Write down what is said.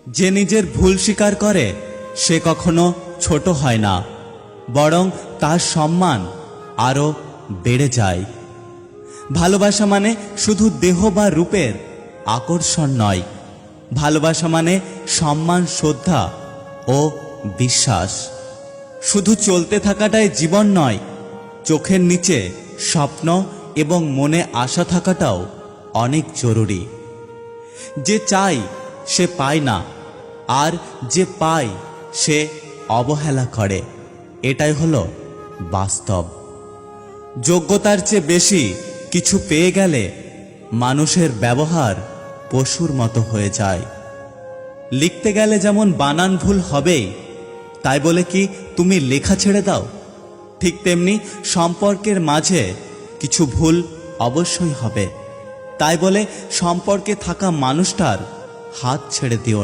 যে নিজের ভুল স্বীকার করে সে কখনো ছোট হয় না, বরং তার সম্মান আরো বেড়ে যায়। ভালোবাসা মানে শুধু দেহ বা রূপের আকর্ষণ নয়, ভালোবাসা মানে সম্মান, শ্রদ্ধা ও বিশ্বাস। শুধু চলতে থাকাটাই জীবন নয়, চোখের নিচে স্বপ্ন এবং মনে আশা থাকাটাও অনেক জরুরি। যে চায় সে পায় না, আর যে পায় সে অবহেলা করে, এটাই হলো বাস্তব। যোগ্যতার চেয়ে বেশি কিছু পেয়ে গেলে মানুষের ব্যবহার পশুর মতো হয়ে যায়। লিখতে গেলে যেমন বানান ভুল হবেই, তাই বলে কি তুমি লেখা ছেড়ে দাও? ঠিক তেমনি সম্পর্কের মাঝে কিছু ভুল অবশ্যই হবে, তাই বলে সম্পর্কে থাকা মানুষটার হাত ছেড়ে দিও